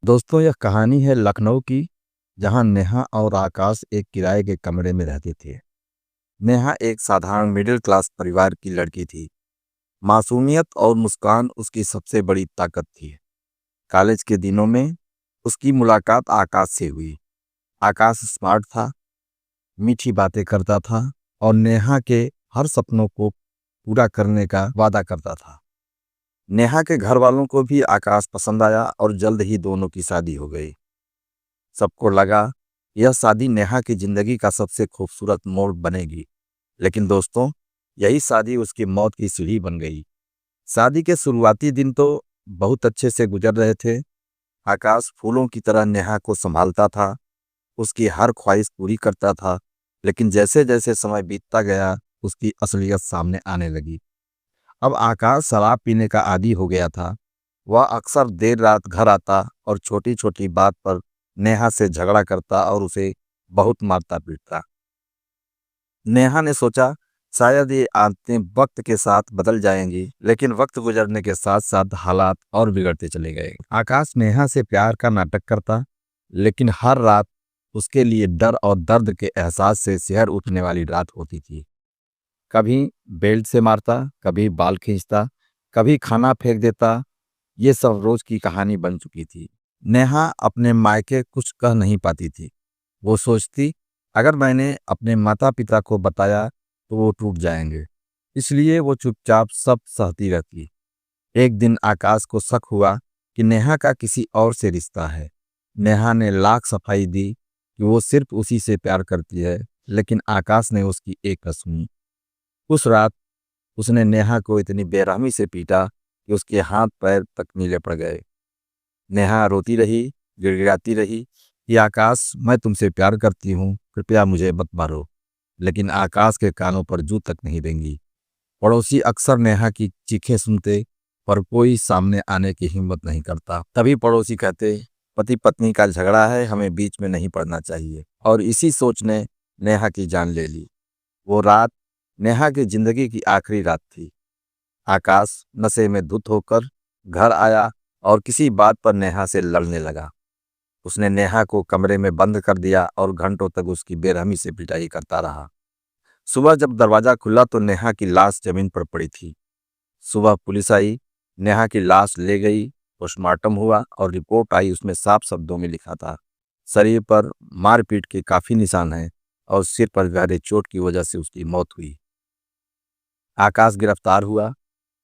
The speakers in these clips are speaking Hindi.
दोस्तों, यह कहानी है लखनऊ की, जहां नेहा और आकाश एक किराए के कमरे में रहते थे। नेहा एक साधारण मिडिल क्लास परिवार की लड़की थी। मासूमियत और मुस्कान उसकी सबसे बड़ी ताकत थी। कॉलेज के दिनों में उसकी मुलाकात आकाश से हुई। आकाश स्मार्ट था, मीठी बातें करता था और नेहा के हर सपनों को पूरा करने का वादा करता था। नेहा के घर वालों को भी आकाश पसंद आया और जल्द ही दोनों की शादी हो गई। सबको लगा यह शादी नेहा की जिंदगी का सबसे खूबसूरत मोड़ बनेगी। लेकिन दोस्तों, यही शादी उसकी मौत की सीढ़ी बन गई। शादी के शुरुआती दिन तो बहुत अच्छे से गुजर रहे थे। आकाश फूलों की तरह नेहा को संभालता था, उसकी हर ख्वाहिश पूरी करता था। लेकिन जैसे जैसे समय बीतता गया, उसकी असलियत सामने आने लगी। अब आकाश शराब पीने का आदी हो गया था। वह अक्सर देर रात घर आता और छोटी छोटी बात पर नेहा से झगड़ा करता और उसे बहुत मारता पीटता। नेहा ने सोचा शायद ये आदतें वक्त के साथ बदल जाएंगी, लेकिन वक्त गुजरने के साथ साथ हालात और बिगड़ते चले गए। आकाश नेहा से प्यार का नाटक करता, लेकिन हर रात उसके लिए डर और दर्द के एहसास से सिहर उठने वाली रात होती थी। कभी बेल्ट से मारता, कभी बाल खींचता, कभी खाना फेंक देता। ये सब रोज की कहानी बन चुकी थी। नेहा अपने मायके कुछ कह नहीं पाती थी। वो सोचती, अगर मैंने अपने माता पिता को बताया तो वो टूट जाएंगे, इसलिए वो चुपचाप सब सहती रहती। एक दिन आकाश को शक हुआ कि नेहा का किसी और से रिश्ता है। नेहा ने लाख सफाई दी कि वो सिर्फ उसी से प्यार करती है, लेकिन आकाश ने उसकी एक न सुनी। उस रात उसने नेहा को इतनी बेरहमी से पीटा कि उसके हाथ पैर तक नीले पड़ गए। नेहा रोती रही, गिड़गिड़ाती रही कि आकाश, मैं तुमसे प्यार करती हूँ, कृपया मुझे मत मारो। लेकिन आकाश के कानों पर जू तक नहीं देंगी। पड़ोसी अक्सर नेहा की चीखें सुनते, पर कोई सामने आने की हिम्मत नहीं करता। तभी पड़ोसी कहते, पति पत्नी का झगड़ा है, हमें बीच में नहीं पड़ना चाहिए। और इसी सोच ने नेहा की जान ले ली। वो रात नेहा की जिंदगी की आखिरी रात थी। आकाश नशे में धुत होकर घर आया और किसी बात पर नेहा से लड़ने लगा। उसने नेहा को कमरे में बंद कर दिया और घंटों तक उसकी बेरहमी से पिटाई करता रहा। सुबह जब दरवाजा खुला तो नेहा की लाश जमीन पर पड़ी थी। सुबह पुलिस आई, नेहा की लाश ले गई, पोस्टमार्टम हुआ और रिपोर्ट आई। उसमें साफ शब्दों में लिखा था, शरीर पर मारपीट के काफी निशान हैं और सिर पर गहरे चोट की वजह से उसकी मौत हुई। आकाश गिरफ्तार हुआ,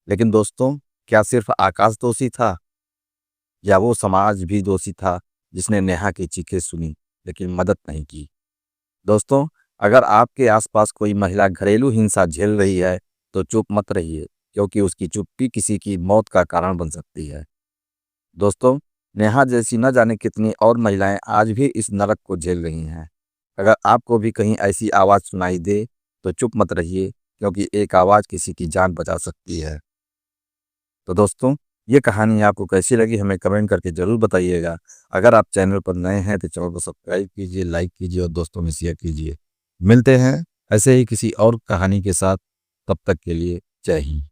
लेकिन दोस्तों, क्या सिर्फ आकाश दोषी था या वो समाज भी दोषी था जिसने नेहा की चीखें सुनी लेकिन मदद नहीं की? दोस्तों, अगर आपके आसपास कोई महिला घरेलू हिंसा झेल रही है तो चुप मत रहिए, क्योंकि उसकी चुप्पी किसी की मौत का कारण बन सकती है। दोस्तों, नेहा जैसी न जाने कितनी और महिलाएं आज भी इस नरक को झेल रही हैं। अगर आपको भी कहीं ऐसी आवाज़ सुनाई दे तो चुप मत रहिए, क्योंकि एक आवाज़ किसी की जान बचा सकती है। तो दोस्तों, ये कहानी आपको कैसी लगी हमें कमेंट करके ज़रूर बताइएगा। अगर आप चैनल पर नए हैं तो चैनल को सब्सक्राइब कीजिए, लाइक कीजिए और दोस्तों में शेयर कीजिए। मिलते हैं ऐसे ही किसी और कहानी के साथ। तब तक के लिए जय हिंद।